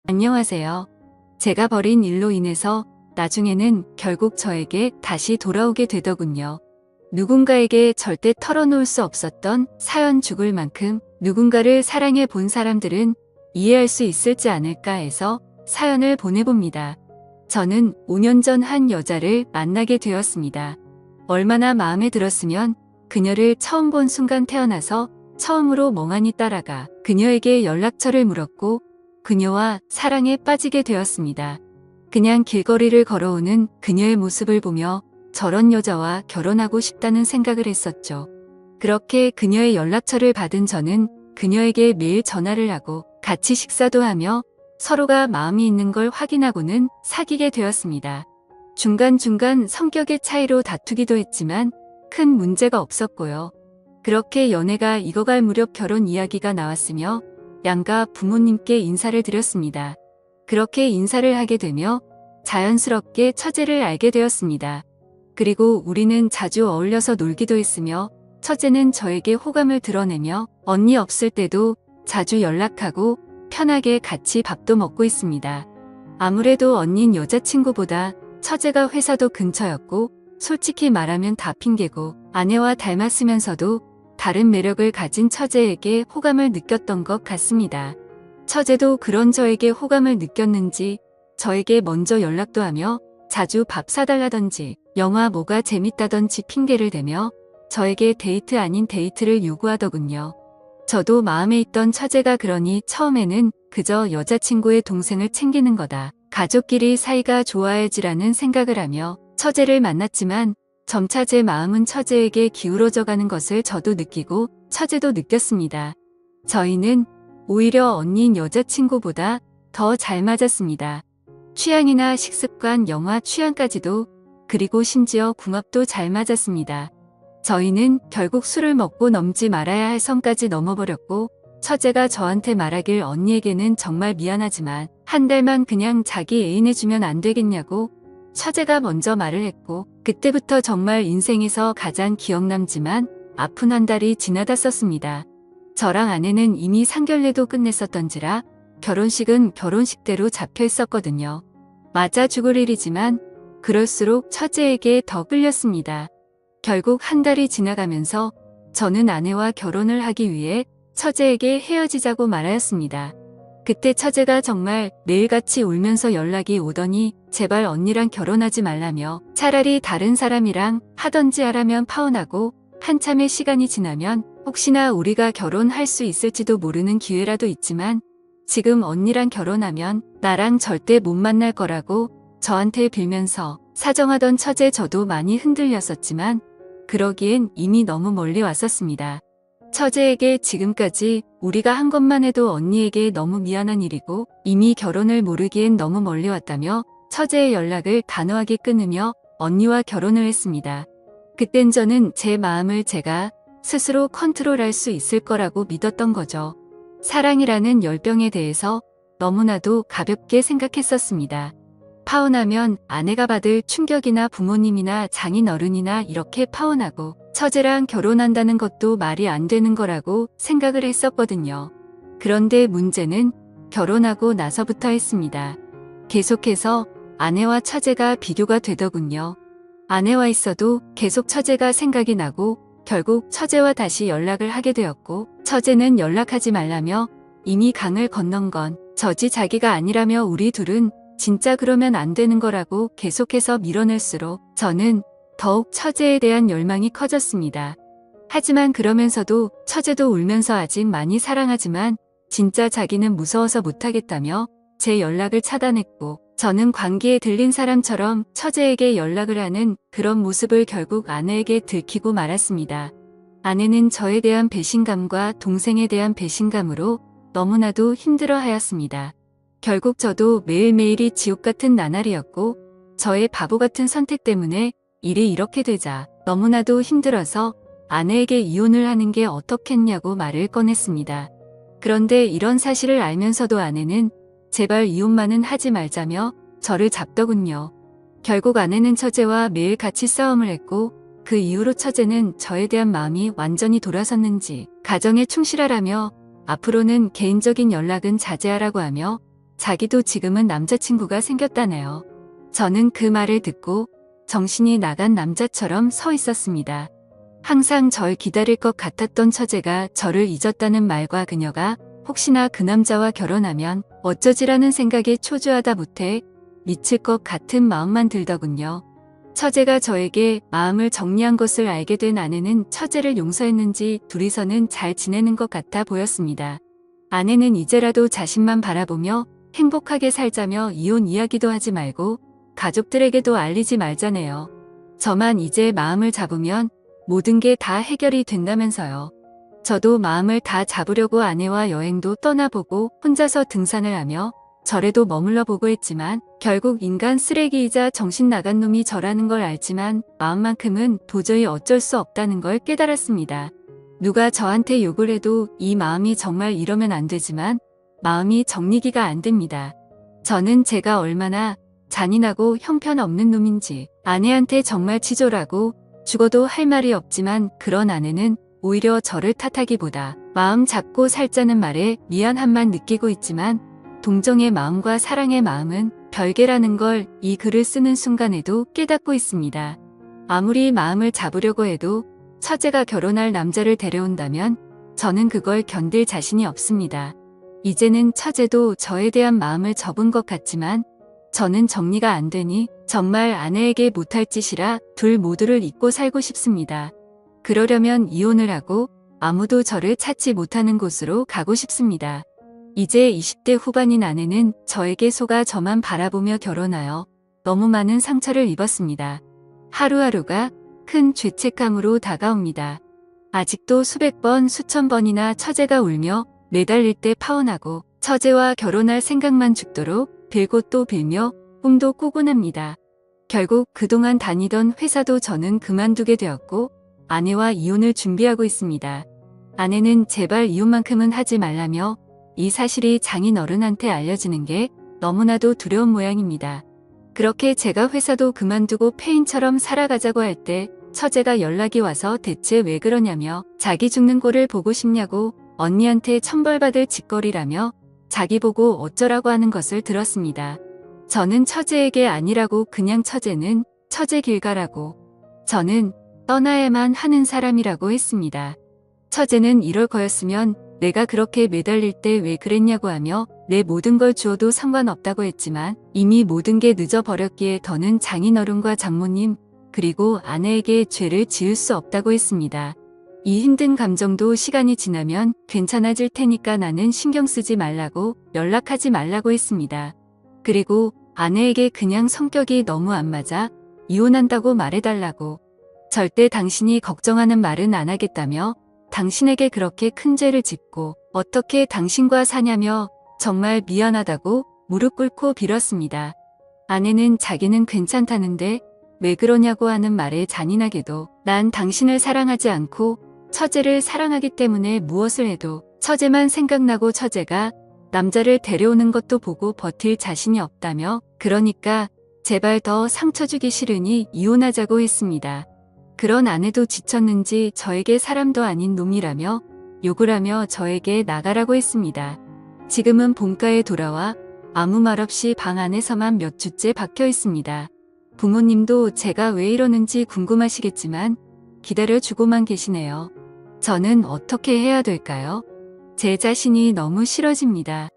안녕하세요. 제가 벌인 일로 인해서 나중에는 결국 저에게 다시 돌아오게 되더군요. 누군가에게 절대 털어놓을 수 없었던 사연 죽을 만큼 누군가를 사랑해 본 사람들은 이해할 수 있을지 않을까 해서 사연을 보내봅니다. 저는 5년 전 한 여자를 만나게 되었습니다. 얼마나 마음에 들었으면 그녀를 처음 본 순간 태어나서 처음으로 멍하니 따라가 그녀에게 연락처를 물었고 그녀와 사랑에 빠지게 되었습니다. 그냥 길거리를 걸어오는 그녀의 모습을 보며 저런 여자와 결혼하고 싶다는 생각을 했었죠. 그렇게 그녀의 연락처를 받은 저는 그녀에게 매일 전화를 하고 같이 식사도 하며 서로가 마음이 있는 걸 확인하고는 사귀게 되었습니다. 중간중간 성격의 차이로 다투기도 했지만 큰 문제가 없었고요. 그렇게 연애가 익어갈 무렵 결혼 이야기가 나왔으며 양가 부모님께 인사를 드렸습니다. 그렇게 인사를 하게 되며 자연스럽게 처제를 알게 되었습니다. 그리고 우리는 자주 어울려서 놀기도 했으며 처제는 저에게 호감을 드러내며 언니 없을 때도 자주 연락하고 편하게 같이 밥도 먹고 있습니다. 아무래도 언닌 여자친구보다 처제가 회사도 근처였고 솔직히 말하면 다 핑계고 아내와 닮았으면서도 다른 매력을 가진 처제에게 호감을 느꼈던 것 같습니다. 처제도 그런 저에게 호감을 느꼈는지 저에게 먼저 연락도 하며 자주 밥 사달라던지 영화 뭐가 재밌다던지 핑계를 대며 저에게 데이트 아닌 데이트를 요구하더군요. 저도 마음에 있던 처제가 그러니 처음에는 그저 여자친구의 동생을 챙기는 거다. 가족끼리 사이가 좋아야지라는 생각을 하며 처제를 만났지만 점차 제 마음은 처제에게 기울어져 가는 것을 저도 느끼고 처제도 느꼈습니다. 저희는 오히려 언니인 여자친구보다 더 잘 맞았습니다. 취향이나 식습관, 영화 취향까지도 그리고 심지어 궁합도 잘 맞았습니다. 저희는 결국 술을 먹고 넘지 말아야 할 선까지 넘어버렸고 처제가 저한테 말하길 언니에게는 정말 미안하지만 한 달만 그냥 자기 애인해주면 안 되겠냐고 처제가 먼저 말을 했고 그때부터 정말 인생에서 가장 기억남지만 아픈 한 달이 지나다 썼습니다. 저랑 아내는 이미 상견례도 끝냈었던지라 결혼식은 결혼식대로 잡혀 있었거든요. 맞아 죽을 일이지만 그럴수록 처제에게 더 끌렸습니다. 결국 한 달이 지나가면서 저는 아내와 결혼을 하기 위해 처제에게 헤어지자고 말하였습니다. 그때 처제가 정말 매일같이 울면서 연락이 오더니 제발 언니랑 결혼하지 말라며 차라리 다른 사람이랑 하던지 하라면 파혼하고 한참의 시간이 지나면 혹시나 우리가 결혼할 수 있을지도 모르는 기회라도 있지만 지금 언니랑 결혼하면 나랑 절대 못 만날 거라고 저한테 빌면서 사정하던 처제 저도 많이 흔들렸었지만 그러기엔 이미 너무 멀리 왔었습니다. 처제에게 지금까지 우리가 한 것만 해도 언니에게 너무 미안한 일이고 이미 결혼을 모르기엔 너무 멀리 왔다며 처제의 연락을 단호하게 끊으며 언니와 결혼을 했습니다. 그땐 저는 제 마음을 제가 스스로 컨트롤할 수 있을 거라고 믿었던 거죠. 사랑이라는 열병에 대해서 너무나도 가볍게 생각했었습니다. 파혼하면 아내가 받을 충격이나 부모님이나 장인어른이나 이렇게 파혼하고 처제랑 결혼한다는 것도 말이 안 되는 거라고 생각을 했었거든요. 그런데 문제는 결혼하고 나서부터 했습니다. 계속해서 아내와 처제가 비교가 되더군요. 아내와 있어도 계속 처제가 생각이 나고 결국 처제와 다시 연락을 하게 되었고 처제는 연락하지 말라며 이미 강을 건넌 건 저지 자기가 아니라며 우리 둘은 진짜 그러면 안 되는 거라고 계속해서 밀어낼수록 저는 더욱 처제에 대한 열망이 커졌습니다. 하지만 그러면서도 처제도 울면서 아직 많이 사랑하지만 진짜 자기는 무서워서 못하겠다며 제 연락을 차단했고 저는 관계에 들린 사람처럼 처제에게 연락을 하는 그런 모습을 결국 아내에게 들키고 말았습니다. 아내는 저에 대한 배신감과 동생에 대한 배신감으로 너무나도 힘들어하였습니다. 결국 저도 매일매일이 지옥 같은 나날이었고 저의 바보 같은 선택 때문에 일이 이렇게 되자 너무나도 힘들어서 아내에게 이혼을 하는 게 어떻겠냐고 말을 꺼냈습니다. 그런데 이런 사실을 알면서도 아내는 제발 이혼만은 하지 말자며 저를 잡더군요. 결국 아내는 처제와 매일 같이 싸움을 했고 그 이후로 처제는 저에 대한 마음이 완전히 돌아섰는지 가정에 충실하라며 앞으로는 개인적인 연락은 자제하라고 하며 자기도 지금은 남자친구가 생겼다네요. 저는 그 말을 듣고 정신이 나간 남자처럼 서 있었습니다. 항상 절 기다릴 것 같았던 처제가 저를 잊었다는 말과 그녀가 혹시나 그 남자와 결혼하면 어쩌지라는 생각에 초조하다 못해 미칠 것 같은 마음만 들더군요. 처제가 저에게 마음을 정리한 것을 알게 된 아내는 처제를 용서했는지 둘이서는 잘 지내는 것 같아 보였습니다. 아내는 이제라도 자신만 바라보며 행복하게 살자며 이혼 이야기도 하지 말고 가족들에게도 알리지 말자네요. 저만 이제 마음을 잡으면 모든 게 다 해결이 된다면서요. 저도 마음을 다 잡으려고 아내와 여행도 떠나보고 혼자서 등산을 하며 절에도 머물러 보고 했지만 결국 인간 쓰레기이자 정신 나간 놈이 저라는 걸 알지만 마음만큼은 도저히 어쩔 수 없다는 걸 깨달았습니다. 누가 저한테 욕을 해도 이 마음이 정말 이러면 안 되지만 마음이 정리기가 안 됩니다. 저는 제가 얼마나 잔인하고 형편없는 놈인지 아내한테 정말 치졸하고 죽어도 할 말이 없지만 그런 아내는 오히려 저를 탓하기보다 마음 잡고 살자는 말에 미안함만 느끼고 있지만 동정의 마음과 사랑의 마음은 별개라는 걸 이 글을 쓰는 순간에도 깨닫고 있습니다. 아무리 마음을 잡으려고 해도 처제가 결혼할 남자를 데려온다면 저는 그걸 견딜 자신이 없습니다. 이제는 처제도 저에 대한 마음을 접은 것 같지만 저는 정리가 안 되니 정말 아내에게 못할 짓이라 둘 모두를 잊고 살고 싶습니다. 그러려면 이혼을 하고 아무도 저를 찾지 못하는 곳으로 가고 싶습니다. 이제 20대 후반인 아내는 저에게 속아 저만 바라보며 결혼하여 너무 많은 상처를 입었습니다. 하루하루가 큰 죄책감으로 다가옵니다. 아직도 수백 번 수천 번이나 처제가 울며 매달릴 때 파혼하고 처제와 결혼할 생각만 죽도록 빌고 또 빌며 꿈도 꾸곤 합니다. 결국 그동안 다니던 회사도 저는 그만두게 되었고 아내와 이혼을 준비하고 있습니다. 아내는 제발 이혼만큼은 하지 말라며 이 사실이 장인어른한테 알려지는 게 너무나도 두려운 모양입니다. 그렇게 제가 회사도 그만두고 폐인처럼 살아가자고 할 때 처제가 연락이 와서 대체 왜 그러냐며 자기 죽는 꼴을 보고 싶냐고 언니한테 천벌받을 짓거리라며 자기 보고 어쩌라고 하는 것을 들었습니다. 저는 처제에게 아니라고 그냥 처제는 처제 길 가라고 저는 떠나야만 하는 사람이라고 했습니다. 처제는 이럴 거였으면 내가 그렇게 매달릴 때 왜 그랬냐고 하며 내 모든 걸 주어도 상관없다고 했지만 이미 모든 게 늦어버렸기에 더는 장인어른과 장모님 그리고 아내에게 죄를 지을 수 없다고 했습니다. 이 힘든 감정도 시간이 지나면 괜찮아질 테니까 나는 신경 쓰지 말라고 연락하지 말라고 했습니다. 그리고 아내에게 그냥 성격이 너무 안 맞아 이혼한다고 말해달라고 절대 당신이 걱정하는 말은 안 하겠다며 당신에게 그렇게 큰 죄를 짓고 어떻게 당신과 사냐며 정말 미안하다고 무릎 꿇고 빌었습니다. 아내는 자기는 괜찮다는데 왜 그러냐고 하는 말에 잔인하게도 난 당신을 사랑하지 않고 처제를 사랑하기 때문에 무엇을 해도 처제만 생각나고 처제가 남자를 데려오는 것도 보고 버틸 자신이 없다며 그러니까 제발 더 상처 주기 싫으니 이혼하자고 했습니다. 그런 아내도 지쳤는지 저에게 사람도 아닌 놈이라며 욕을 하며 저에게 나가라고 했습니다. 지금은 본가에 돌아와 아무 말 없이 방 안에서만 몇 주째 박혀 있습니다. 부모님도 제가 왜 이러는지 궁금하시겠지만 기다려주고만 계시네요. 저는 어떻게 해야 될까요? 제 자신이 너무 싫어집니다.